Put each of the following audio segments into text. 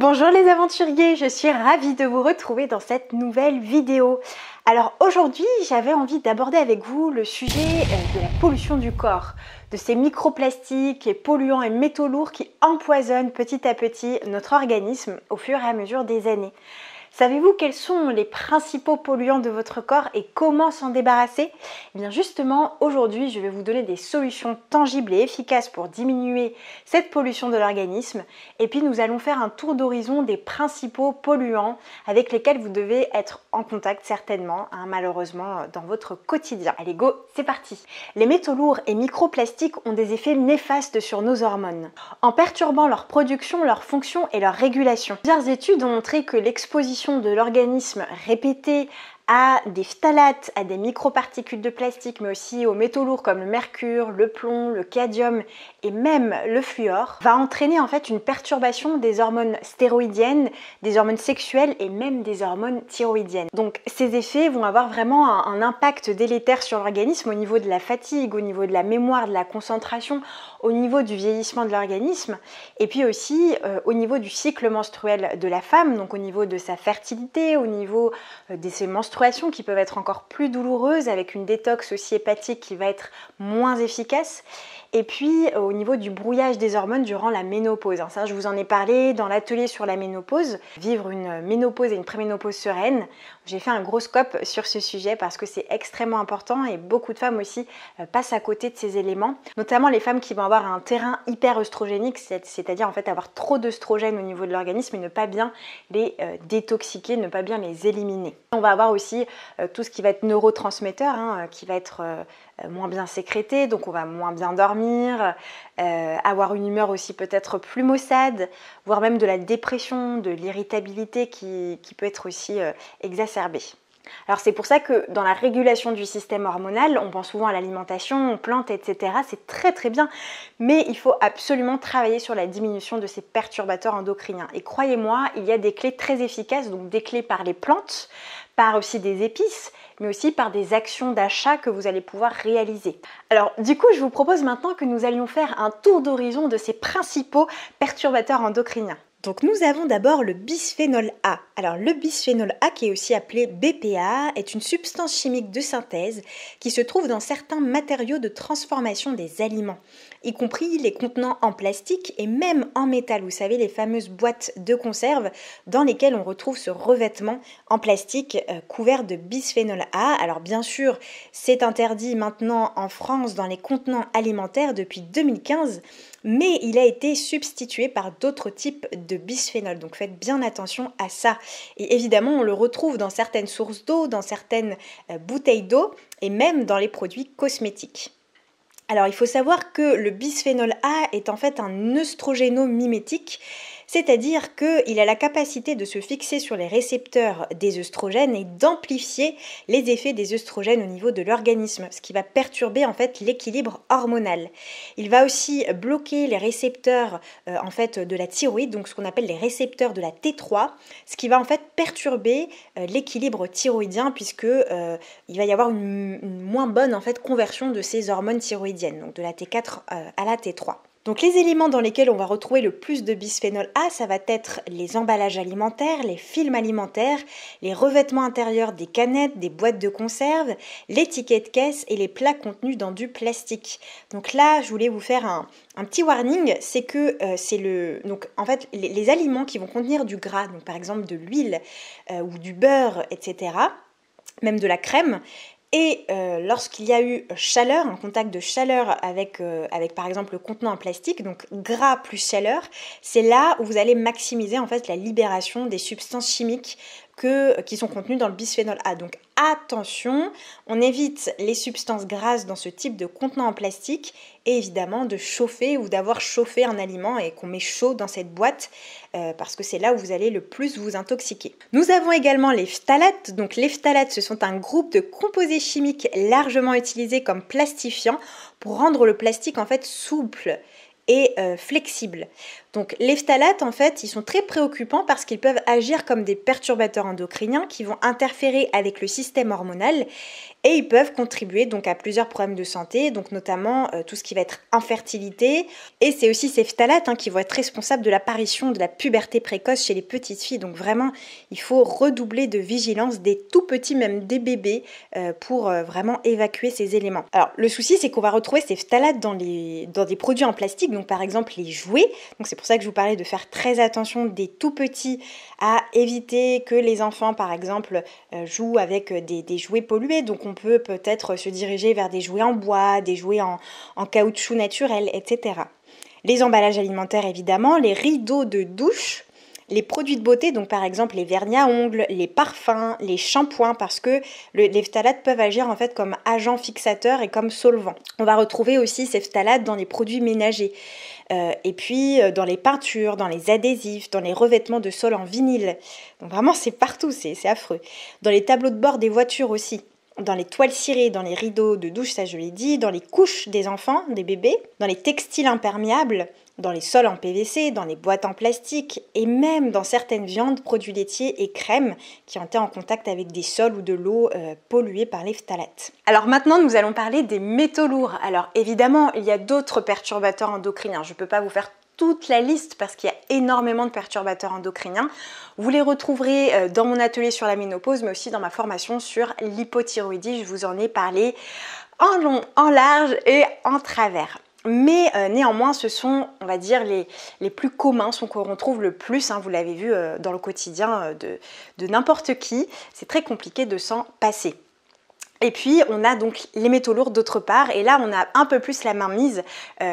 Bonjour les aventuriers, je suis ravie de vous retrouver dans cette nouvelle vidéo. Alors aujourd'hui, j'avais envie d'aborder avec vous le sujet de la pollution du corps, de ces microplastiques et polluants et métaux lourds qui empoisonnent petit à petit notre organisme au fur et à mesure des années. Savez-vous quels sont les principaux polluants de votre corps et comment s'en débarrasser? Eh bien justement, aujourd'hui, je vais vous donner des solutions tangibles et efficaces pour diminuer cette pollution de l'organisme. Et puis nous allons faire un tour d'horizon des principaux polluants avec lesquels vous devez être en contact certainement, malheureusement, dans votre quotidien. Allez go, c'est parti! Les métaux lourds et microplastiques ont des effets néfastes sur nos hormones, en perturbant leur production, leur fonction et leur régulation. Plusieurs études ont montré que l'exposition de l'organisme répétée à des phtalates, à des microparticules de plastique, mais aussi aux métaux lourds comme le mercure, le plomb, le cadmium et même le fluor, va entraîner en fait une perturbation des hormones stéroïdiennes, des hormones sexuelles et même des hormones thyroïdiennes. Donc ces effets vont avoir vraiment un impact délétère sur l'organisme au niveau de la fatigue, au niveau de la mémoire, de la concentration, au niveau du vieillissement de l'organisme et puis aussi au niveau du cycle menstruel de la femme, donc au niveau de sa fertilité, au niveau de ses menstruations qui peuvent être encore plus douloureuses avec une détox aussi hépatique qui va être moins efficace. Et puis au niveau du brouillage des hormones durant la ménopause. Ça, je vous en ai parlé dans l'atelier sur la ménopause. Vivre une ménopause et une préménopause sereine. J'ai fait un gros scope sur ce sujet parce que c'est extrêmement important et beaucoup de femmes aussi passent à côté de ces éléments. Notamment les femmes qui vont avoir un terrain hyper œstrogénique, c'est-à-dire en fait avoir trop d'œstrogènes au niveau de l'organisme et ne pas bien les détoxiquer, ne pas bien les éliminer. On va avoir aussi tout ce qui va être neurotransmetteur, qui va être moins bien sécrété, donc on va moins bien dormir, avoir une humeur aussi peut-être plus maussade, voire même de la dépression, de l'irritabilité qui peut être aussi exacerbée. Alors c'est pour ça que dans la régulation du système hormonal, on pense souvent à l'alimentation, aux plantes, etc. C'est très très bien, mais il faut absolument travailler sur la diminution de ces perturbateurs endocriniens. Et croyez-moi, il y a des clés très efficaces, donc des clés par les plantes, par aussi des épices, mais aussi par des actions d'achat que vous allez pouvoir réaliser. Alors du coup, je vous propose maintenant que nous allions faire un tour d'horizon de ces principaux perturbateurs endocriniens. Donc nous avons d'abord le bisphénol A. Alors le bisphénol A, qui est aussi appelé BPA, est une substance chimique de synthèse qui se trouve dans certains matériaux de transformation des aliments, y compris les contenants en plastique et même en métal. Vous savez, les fameuses boîtes de conserve dans lesquelles on retrouve ce revêtement en plastique couvert de bisphénol A. Alors bien sûr, c'est interdit maintenant en France dans les contenants alimentaires depuis 2015, mais il a été substitué par d'autres types de bisphénol. Donc faites bien attention à ça. Et évidemment, on le retrouve dans certaines sources d'eau, dans certaines bouteilles d'eau et même dans les produits cosmétiques. Alors il faut savoir que le bisphénol A est en fait un œstrogéno-mimétique, c'est-à-dire qu'il a la capacité de se fixer sur les récepteurs des œstrogènes et d'amplifier les effets des œstrogènes au niveau de l'organisme, ce qui va perturber en fait l'équilibre hormonal. Il va aussi bloquer les récepteurs en fait de la thyroïde, donc ce qu'on appelle les récepteurs de la T3, ce qui va en fait perturber l'équilibre thyroïdien puisque il va y avoir une moins bonne en fait conversion de ces hormones thyroïdiennes, donc de la T4 à la T3. Donc les éléments dans lesquels on va retrouver le plus de bisphénol A, ça va être les emballages alimentaires, les films alimentaires, les revêtements intérieurs des canettes, des boîtes de conserve, les tickets de caisse et les plats contenus dans du plastique. Donc là, je voulais vous faire un petit warning, c'est que donc en fait les aliments qui vont contenir du gras, donc par exemple de l'huile ou du beurre, etc., même de la crème. Et lorsqu'il y a eu chaleur, un contact de chaleur avec par exemple le contenant en plastique, donc gras plus chaleur, c'est là où vous allez maximiser en fait la libération des substances chimiques qui sont contenues dans le bisphénol A. Donc attention, on évite les substances grasses dans ce type de contenant en plastique et évidemment de chauffer ou d'avoir chauffé un aliment et qu'on met chaud dans cette boîte parce que c'est là où vous allez le plus vous intoxiquer. Nous avons également les phtalates. Donc les phtalates, ce sont un groupe de composés chimiques largement utilisés comme plastifiants pour rendre le plastique en fait souple et flexible. Donc les phtalates, en fait, ils sont très préoccupants parce qu'ils peuvent agir comme des perturbateurs endocriniens qui vont interférer avec le système hormonal et ils peuvent contribuer donc à plusieurs problèmes de santé, donc notamment tout ce qui va être infertilité. Et c'est aussi ces phtalates qui vont être responsables de l'apparition de la puberté précoce chez les petites filles. Donc vraiment, il faut redoubler de vigilance des tout petits, même des bébés, pour vraiment évacuer ces éléments. Alors le souci, c'est qu'on va retrouver ces phtalates dans des produits en plastique, donc par exemple les jouets. Donc c'est pour ça que je vous parlais de faire très attention des tout petits, à éviter que les enfants, par exemple, jouent avec des jouets pollués. Donc on peut peut-être se diriger vers des jouets en bois, des jouets en caoutchouc naturel, etc. Les emballages alimentaires, évidemment, les rideaux de douche, les produits de beauté, donc par exemple les vernis à ongles, les parfums, les shampoings, parce que les phtalates peuvent agir en fait comme agents fixateurs et comme solvants. On va retrouver aussi ces phtalates dans les produits ménagers, et puis dans les peintures, dans les adhésifs, dans les revêtements de sol en vinyle. Donc vraiment c'est partout, c'est affreux. Dans les tableaux de bord des voitures aussi. Dans les toiles cirées, dans les rideaux de douche, ça je l'ai dit, dans les couches des enfants, des bébés, dans les textiles imperméables, dans les sols en PVC, dans les boîtes en plastique et même dans certaines viandes, produits laitiers et crèmes qui ont été en contact avec des sols ou de l'eau pollués par les phtalates. Alors maintenant, nous allons parler des métaux lourds. Alors évidemment, il y a d'autres perturbateurs endocriniens. Je ne peux pas vous faire toute la liste parce qu'il y a énormément de perturbateurs endocriniens. Vous les retrouverez dans mon atelier sur la ménopause, mais aussi dans ma formation sur l'hypothyroïdie. Je vous en ai parlé en long, en large et en travers. Mais néanmoins, ce sont, on va dire, les plus communs, ceux qu'on retrouve le plus, vous l'avez vu dans le quotidien de n'importe qui. C'est très compliqué de s'en passer. Et puis, on a donc les métaux lourds d'autre part, et là, on a un peu plus la main mise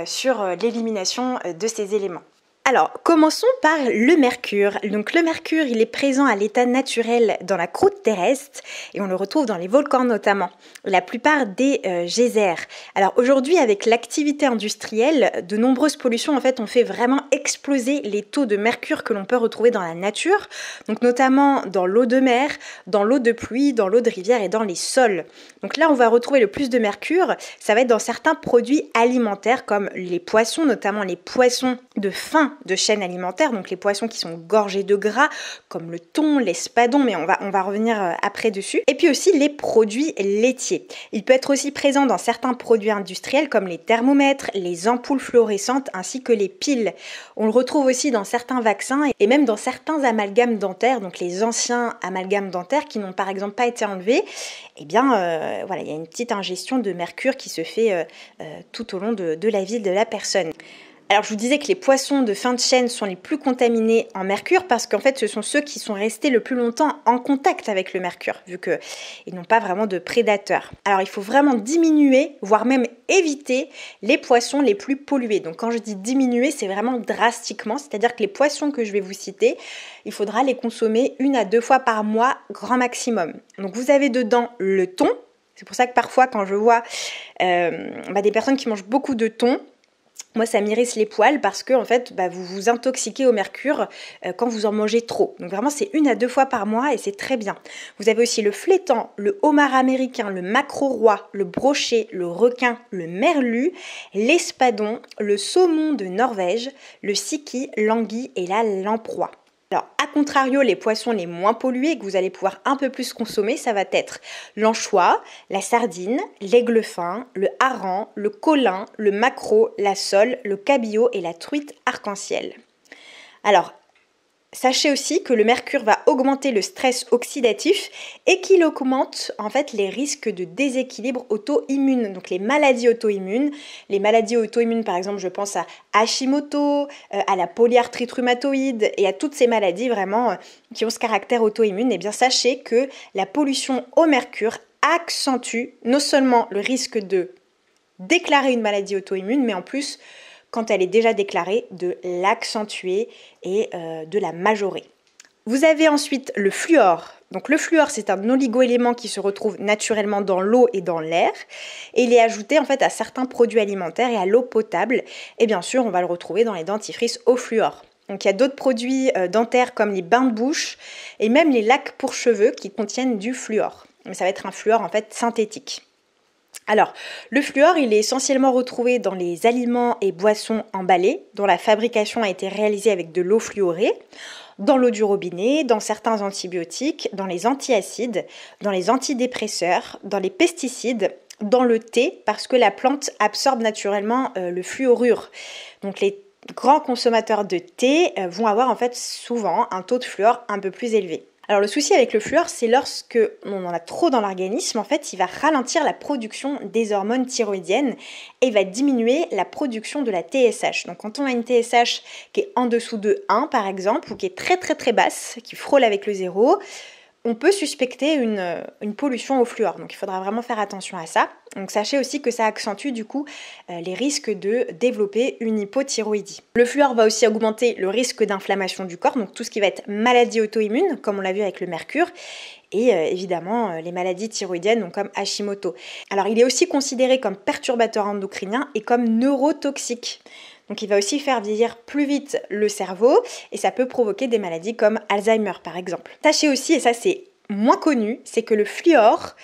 sur l'élimination de ces éléments. Alors, commençons par le mercure. Donc le mercure, il est présent à l'état naturel dans la croûte terrestre et on le retrouve dans les volcans notamment, la plupart des geysers. Alors aujourd'hui, avec l'activité industrielle, de nombreuses pollutions en fait ont fait vraiment exploser les taux de mercure que l'on peut retrouver dans la nature, donc notamment dans l'eau de mer, dans l'eau de pluie, dans l'eau de rivière et dans les sols. Donc là, on va retrouver le plus de mercure, ça va être dans certains produits alimentaires comme les poissons, notamment les poissons de fin de chaîne alimentaire, donc les poissons qui sont gorgés de gras, comme le thon, l'espadon, mais on va revenir après dessus. Et puis aussi les produits laitiers. Il peut être aussi présent dans certains produits industriels comme les thermomètres, les ampoules fluorescentes ainsi que les piles. On le retrouve aussi dans certains vaccins et même dans certains amalgames dentaires, donc les anciens amalgames dentaires qui n'ont par exemple pas été enlevés. Eh bien, voilà, il y a une petite ingestion de mercure qui se fait tout au long de la vie de la personne. Alors je vous disais que les poissons de fin de chaîne sont les plus contaminés en mercure parce qu'en fait ce sont ceux qui sont restés le plus longtemps en contact avec le mercure vu qu'ils n'ont pas vraiment de prédateurs. Alors il faut vraiment diminuer, voire même éviter les poissons les plus pollués. Donc quand je dis diminuer, c'est vraiment drastiquement, c'est-à-dire que les poissons que je vais vous citer, il faudra les consommer 1 à 2 fois par mois grand maximum. Donc vous avez dedans le thon, c'est pour ça que parfois quand je vois des personnes qui mangent beaucoup de thon, moi, ça m'irrisse les poils parce que en fait, vous vous intoxiquez au mercure quand vous en mangez trop. Donc vraiment, c'est 1 à 2 fois par mois et c'est très bien. Vous avez aussi le flétan, le homard américain, le maquereau roi, le brochet, le requin, le merlu, l'espadon, le saumon de Norvège, le siki, l'anguille et la lamproie. Alors, à contrario, les poissons les moins pollués que vous allez pouvoir un peu plus consommer, ça va être l'anchois, la sardine, l'aigle fin, le hareng, le colin, le maquereau, la sole, le cabillaud et la truite arc-en-ciel. Alors, sachez aussi que le mercure va augmenter le stress oxydatif et qu'il augmente en fait les risques de déséquilibre auto-immune. Donc les maladies auto-immunes, par exemple, je pense à Hashimoto, à la polyarthrite rhumatoïde et à toutes ces maladies vraiment qui ont ce caractère auto-immune. Et bien sachez que la pollution au mercure accentue non seulement le risque de déclarer une maladie auto-immune, mais en plus quand elle est déjà déclarée, de l'accentuer et de la majorer. Vous avez ensuite le fluor. Donc le fluor, c'est un oligoélément qui se retrouve naturellement dans l'eau et dans l'air et il est ajouté en fait à certains produits alimentaires et à l'eau potable et bien sûr on va le retrouver dans les dentifrices au fluor. Donc il y a d'autres produits dentaires comme les bains de bouche et même les lacs pour cheveux qui contiennent du fluor. Mais ça va être un fluor en fait synthétique. Alors, le fluor, il est essentiellement retrouvé dans les aliments et boissons emballés, dont la fabrication a été réalisée avec de l'eau fluorée, dans l'eau du robinet, dans certains antibiotiques, dans les antiacides, dans les antidépresseurs, dans les pesticides, dans le thé, parce que la plante absorbe naturellement le fluorure. Donc les grands consommateurs de thé vont avoir en fait souvent un taux de fluor un peu plus élevé. Alors le souci avec le fluor, c'est lorsque on en a trop dans l'organisme, en fait, il va ralentir la production des hormones thyroïdiennes et il va diminuer la production de la TSH. Donc quand on a une TSH qui est en dessous de 1 par exemple, ou qui est très très très basse, qui frôle avec le 0, on peut suspecter une pollution au fluor. Donc il faudra vraiment faire attention à ça. Donc sachez aussi que ça accentue du coup les risques de développer une hypothyroïdie. Le fluor va aussi augmenter le risque d'inflammation du corps, donc tout ce qui va être maladie auto-immune, comme on l'a vu avec le mercure, et évidemment les maladies thyroïdiennes, donc comme Hashimoto. Alors il est aussi considéré comme perturbateur endocrinien et comme neurotoxique. Donc il va aussi faire vieillir plus vite le cerveau et ça peut provoquer des maladies comme Alzheimer par exemple. Sachez aussi, et ça c'est moins connu, c'est que le fluor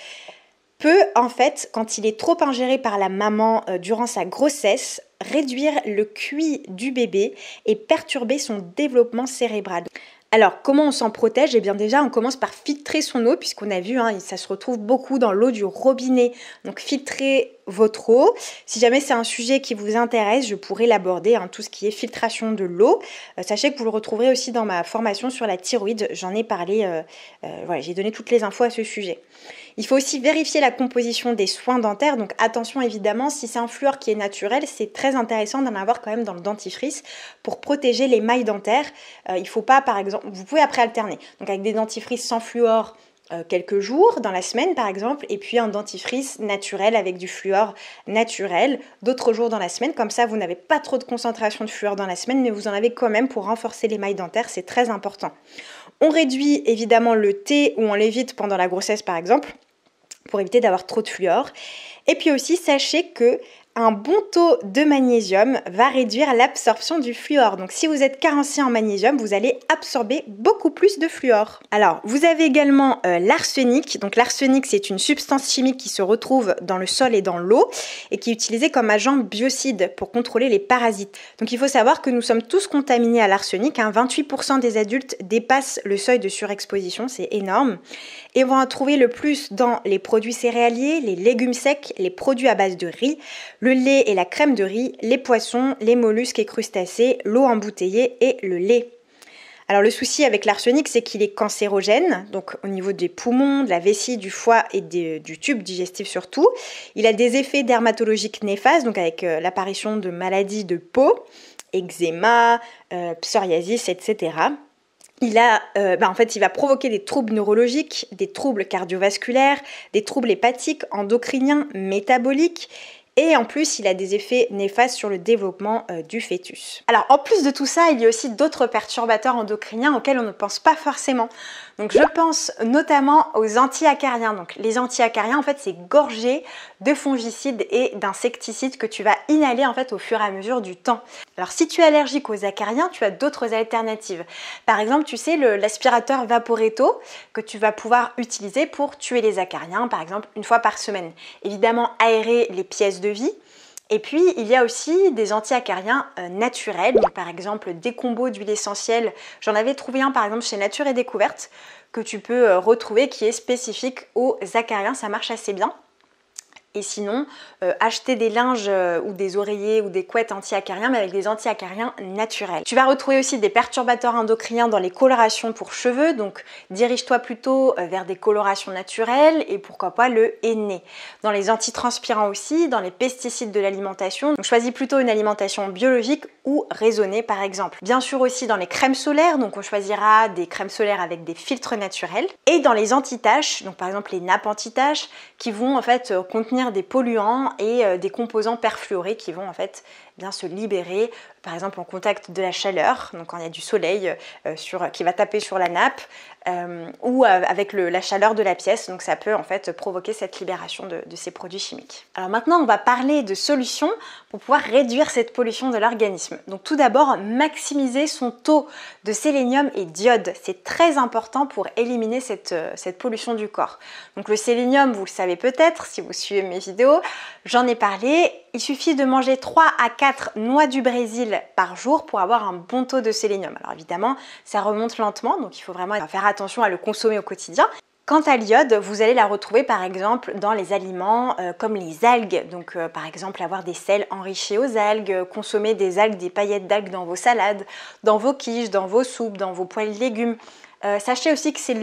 peut en fait, quand il est trop ingéré par la maman durant sa grossesse, réduire le QI du bébé et perturber son développement cérébral. Alors, comment on s'en protège? Eh bien déjà, on commence par filtrer son eau, puisqu'on a vu, ça se retrouve beaucoup dans l'eau du robinet. Donc, filtrez votre eau. Si jamais c'est un sujet qui vous intéresse, je pourrais l'aborder, tout ce qui est filtration de l'eau. Sachez que vous le retrouverez aussi dans ma formation sur la thyroïde. J'en ai parlé, voilà, j'ai donné toutes les infos à ce sujet. Il faut aussi vérifier la composition des soins dentaires. Donc attention évidemment, si c'est un fluor qui est naturel, c'est très intéressant d'en avoir quand même dans le dentifrice pour protéger les mailles dentaires. Il ne faut pas, par exemple, vous pouvez après alterner. Donc avec des dentifrices sans fluor, quelques jours dans la semaine par exemple, et puis un dentifrice naturel avec du fluor naturel d'autres jours dans la semaine. Comme ça, vous n'avez pas trop de concentration de fluor dans la semaine, mais vous en avez quand même pour renforcer les mailles dentaires, c'est très important. On réduit évidemment le thé ou on l'évite pendant la grossesse par exemple, pour éviter d'avoir trop de fluor. Et puis aussi, sachez que un bon taux de magnésium va réduire l'absorption du fluor. Donc si vous êtes carencé en magnésium, vous allez absorber beaucoup plus de fluor. Alors, vous avez également l'arsenic. Donc l'arsenic, c'est une substance chimique qui se retrouve dans le sol et dans l'eau et qui est utilisée comme agent biocide pour contrôler les parasites. Donc il faut savoir que nous sommes tous contaminés à l'arsenic. 28% des adultes dépassent le seuil de surexposition, c'est énorme. Et on va en trouver le plus dans les produits céréaliers, les légumes secs, les produits à base de riz, le lait et la crème de riz, les poissons, les mollusques et crustacés, l'eau embouteillée et le lait. Alors le souci avec l'arsenic, c'est qu'il est cancérogène, donc au niveau des poumons, de la vessie, du foie et du tube digestif surtout. Il a des effets dermatologiques néfastes, donc avec l'apparition de maladies de peau, eczéma, psoriasis, etc. Il va provoquer des troubles neurologiques, des troubles cardiovasculaires, des troubles hépatiques, endocriniens, métaboliques. Et en plus, il a des effets néfastes sur le développement du fœtus. Alors, en plus de tout ça, il y a aussi d'autres perturbateurs endocriniens auxquels on ne pense pas forcément. Donc, je pense notamment aux antiacariens. Donc, les antiacariens, en fait, c'est gorgé de fongicides et d'insecticides que tu vas inhaler, en fait, au fur et à mesure du temps. Alors, si tu es allergique aux acariens, tu as d'autres alternatives. Par exemple, tu sais, l'aspirateur Vaporetto que tu vas pouvoir utiliser pour tuer les acariens, par exemple, une fois par semaine. Évidemment, aérer les pièces de vie. Et puis, il y a aussi des antiacariens naturels, donc par exemple des combos d'huile essentielle. J'en avais trouvé un par exemple chez Nature et Découverte que tu peux retrouver qui est spécifique aux acariens, ça marche assez bien. Et sinon, acheter des linges ou des oreillers ou des couettes anti-acariens, mais avec des anti-acariens naturels. Tu vas retrouver aussi des perturbateurs endocriniens dans les colorations pour cheveux, donc dirige-toi plutôt vers des colorations naturelles et pourquoi pas le henné. Dans les antitranspirants aussi, dans les pesticides de l'alimentation, donc choisis plutôt une alimentation biologique ou raisonnée par exemple. Bien sûr aussi dans les crèmes solaires, donc on choisira des crèmes solaires avec des filtres naturels. Et dans les anti-taches, donc par exemple les nappes anti-taches qui vont en fait contenir des polluants et des composants perfluorés qui vont en fait bien se libérer, par exemple en contact de la chaleur, donc quand il y a du soleil qui va taper sur la nappe, ou avec la chaleur de la pièce, donc ça peut en fait provoquer cette libération de ces produits chimiques. Alors maintenant on va parler de solutions pour pouvoir réduire cette pollution de l'organisme. Donc tout d'abord, maximiser son taux de sélénium et d'iode, c'est très important pour éliminer cette pollution du corps. Donc le sélénium, vous le savez peut-être si vous suivez mes vidéos, j'en ai parlé, il suffit de manger 3 à 4 noix du Brésil par jour pour avoir un bon taux de sélénium. Alors évidemment, ça remonte lentement, donc il faut vraiment faire attention à le consommer au quotidien. Quant à l'iode, vous allez la retrouver par exemple dans les aliments comme les algues. Donc par exemple avoir des sels enrichis aux algues, consommer des algues, des paillettes d'algues dans vos salades, dans vos quiches, dans vos soupes, dans vos poêles de légumes. Sachez aussi que c'est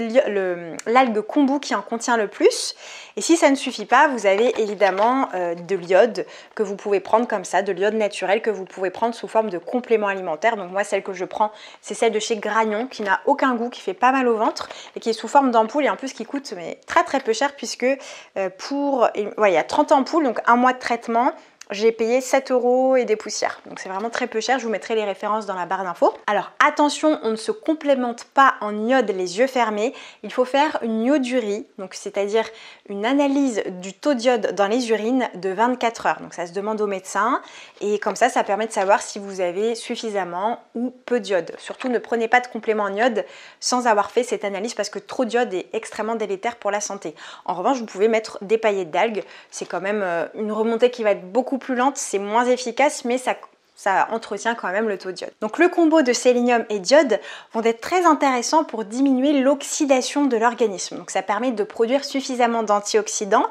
l'algue kombu qui en contient le plus. Et si ça ne suffit pas, vous avez évidemment de l'iode que vous pouvez prendre comme ça, de l'iode naturel que vous pouvez prendre sous forme de complément alimentaire. Donc moi, celle que je prends, c'est celle de chez Gragnon qui n'a aucun goût, qui fait pas mal au ventre et qui est sous forme d'ampoule et en plus qui coûte très très peu cher puisque il y a 30 ampoules, donc un mois de traitement. J'ai payé 7 € et des poussières. Donc c'est vraiment très peu cher. Je vous mettrai les références dans la barre d'infos. Alors attention, on ne se complémente pas en iode les yeux fermés. Il faut faire une iodurie, donc c'est-à-dire une analyse du taux d'iode dans les urines de 24 heures. Donc ça se demande au médecin. Et comme ça permet de savoir si vous avez suffisamment ou peu d'iode. Surtout ne prenez pas de complément en iode sans avoir fait cette analyse parce que trop d'iode est extrêmement délétère pour la santé. En revanche, vous pouvez mettre des paillettes d'algues. C'est quand même une remontée qui va être beaucoup plus lente, c'est moins efficace, mais ça entretient quand même le taux d'iode. Donc le combo de sélénium et d'iode vont être très intéressants pour diminuer l'oxydation de l'organisme. Donc ça permet de produire suffisamment d'antioxydants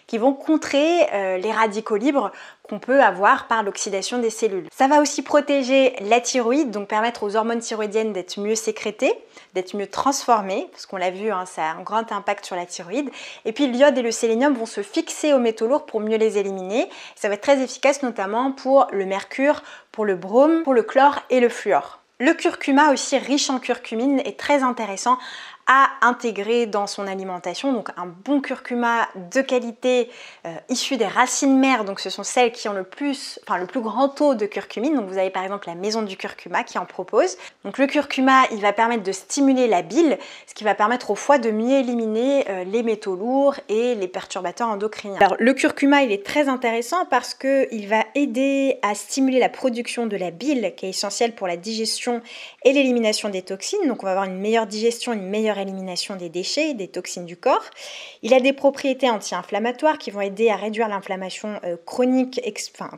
qui vont contrer les radicaux libres qu'on peut avoir par l'oxydation des cellules. Ça va aussi protéger la thyroïde, donc permettre aux hormones thyroïdiennes d'être mieux sécrétées, d'être mieux transformées, parce qu'on l'a vu, ça a un grand impact sur la thyroïde. Et puis l'iode et le sélénium vont se fixer aux métaux lourds pour mieux les éliminer. Ça va être très efficace notamment pour le mercure, pour le brome, pour le chlore et le fluor. Le curcuma aussi riche en curcumine est très intéressant à intégrer dans son alimentation. Donc un bon curcuma de qualité issu des racines mères, donc ce sont celles qui ont le plus grand taux de curcumine. Donc vous avez par exemple la maison du curcuma qui en propose. Donc le curcuma, il va permettre de stimuler la bile, ce qui va permettre au foie de mieux éliminer les métaux lourds et les perturbateurs endocriniens. Alors le curcuma, il est très intéressant parce qu'il va aider à stimuler la production de la bile qui est essentielle pour la digestion et l'élimination des toxines. Donc on va avoir une meilleure digestion, une meilleure élimination des déchets et des toxines du corps. Il a des propriétés anti-inflammatoires qui vont aider à réduire l'inflammation chronique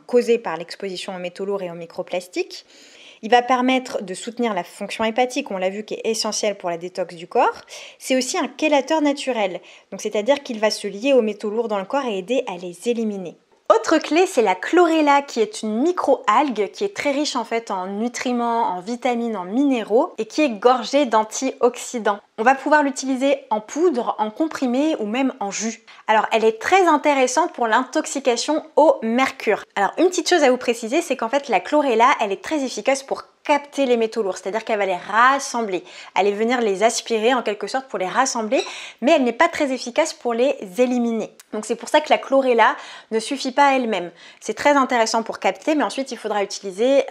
causée par l'exposition aux métaux lourds et aux microplastiques. Il va permettre de soutenir la fonction hépatique, on l'a vu, qui est essentielle pour la détox du corps. C'est aussi un chélateur naturel, donc c'est-à-dire qu'il va se lier aux métaux lourds dans le corps et aider à les éliminer. Autre clé, c'est la chlorella qui est une micro-algue qui est très riche en fait en nutriments, en vitamines, en minéraux et qui est gorgée d'antioxydants. On va pouvoir l'utiliser en poudre, en comprimé ou même en jus. Alors elle est très intéressante pour l'intoxication au mercure. Alors une petite chose à vous préciser, c'est qu'en fait la chlorella, elle est très efficace pour capter les métaux lourds, c'est-à-dire qu'elle va les rassembler, elle va venir les aspirer en quelque sorte pour les rassembler, mais elle n'est pas très efficace pour les éliminer. Donc c'est pour ça que la chlorella ne suffit pas à elle-même. C'est très intéressant pour capter, mais ensuite il faudra utiliser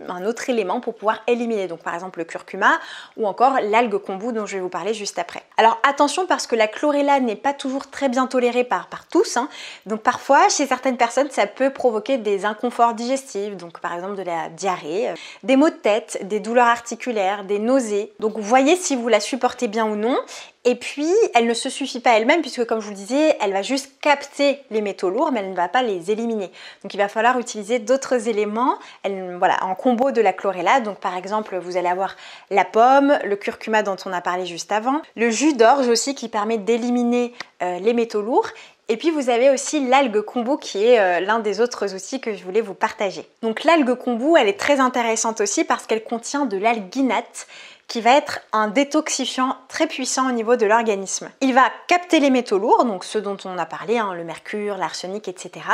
un autre élément pour pouvoir éliminer, donc par exemple le curcuma ou encore l'algue kombu dont je vais vous parler juste après. Alors attention parce que la chlorella n'est pas toujours très bien tolérée par tous, donc parfois chez certaines personnes ça peut provoquer des inconforts digestifs, donc par exemple de la diarrhée, des maux de tête, des douleurs articulaires, des nausées. Donc voyez si vous la supportez bien ou non. Et puis, elle ne se suffit pas elle-même puisque comme je vous le disais, elle va juste capter les métaux lourds mais elle ne va pas les éliminer. Donc il va falloir utiliser d'autres éléments en combo de la chlorella. Donc par exemple, vous allez avoir la pomme, le curcuma dont on a parlé juste avant, le jus d'orge aussi qui permet d'éliminer les métaux lourds. Et puis vous avez aussi l'algue kombu qui est l'un des autres outils que je voulais vous partager. Donc l'algue kombu, elle est très intéressante aussi parce qu'elle contient de l'alginate qui va être un détoxifiant très puissant au niveau de l'organisme. Il va capter les métaux lourds, donc ceux dont on a parlé, le mercure, l'arsenic, etc.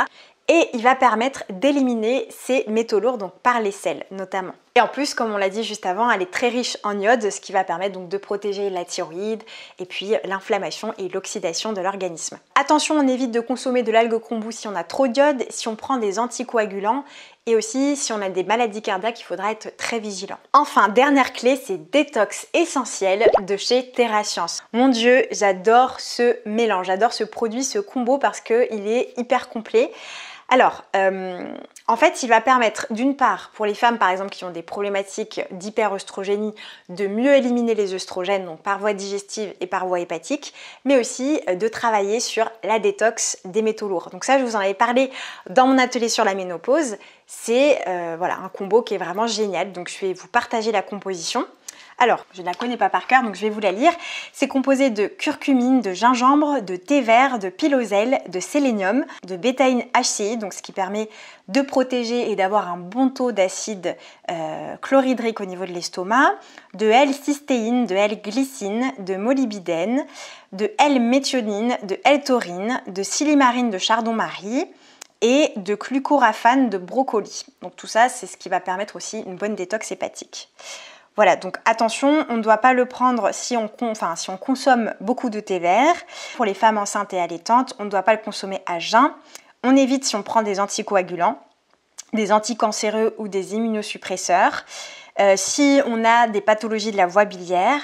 Et il va permettre d'éliminer ces métaux lourds donc par les selles notamment. Et en plus, comme on l'a dit juste avant, elle est très riche en iode, ce qui va permettre donc de protéger la thyroïde et puis l'inflammation et l'oxydation de l'organisme. Attention, on évite de consommer de l'algue kombu si on a trop d'iode, si on prend des anticoagulants et aussi si on a des maladies cardiaques, il faudra être très vigilant. Enfin, dernière clé, c'est détox essentiel de chez TerraScience. Mon Dieu, j'adore ce mélange, j'adore ce produit, ce combo parce qu'il est hyper complet. Alors, en fait, il va permettre d'une part, pour les femmes par exemple qui ont des problématiques d'hyperœstrogénie, de mieux éliminer les œstrogènes, donc par voie digestive et par voie hépatique, mais aussi de travailler sur la détox des métaux lourds. Donc ça, je vous en avais parlé dans mon atelier sur la ménopause. C'est voilà, un combo qui est vraiment génial. Donc je vais vous partager la composition. Alors, je ne la connais pas par cœur, donc je vais vous la lire. C'est composé de curcumine, de gingembre, de thé vert, de piloselle, de sélénium, de bétaïne HCI, donc ce qui permet de protéger et d'avoir un bon taux d'acide chlorhydrique au niveau de l'estomac, de L-cystéine, de L-glycine, de molybdène, de L-méthionine, de L-taurine, de silimarine de chardon-marie et de glucoraphane de brocoli. Donc tout ça, c'est ce qui va permettre aussi une bonne détox hépatique. Voilà, donc attention, on ne doit pas le prendre si on consomme beaucoup de thé vert. Pour les femmes enceintes et allaitantes, on ne doit pas le consommer à jeun. On évite si on prend des anticoagulants, des anticancéreux ou des immunosuppresseurs. Si on a des pathologies de la voie biliaire.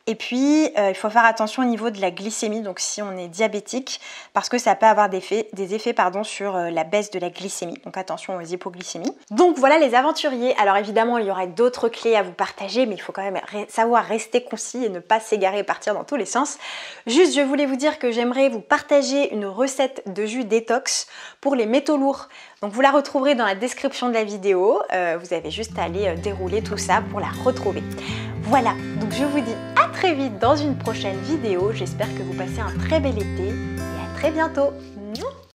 Et puis, il faut faire attention au niveau de la glycémie, donc si on est diabétique, parce que ça peut avoir des effets sur la baisse de la glycémie. Donc attention aux hypoglycémies. Donc voilà les aventuriers. Alors évidemment, il y aurait d'autres clés à vous partager, mais il faut quand même savoir rester concis et ne pas s'égarer et partir dans tous les sens. Juste, je voulais vous dire que j'aimerais vous partager une recette de jus détox pour les métaux lourds. Donc vous la retrouverez dans la description de la vidéo. Vous avez juste à aller dérouler tout ça pour la retrouver. Voilà, donc je vous dis à très vite dans une prochaine vidéo. J'espère que vous passez un très bel été et à très bientôt.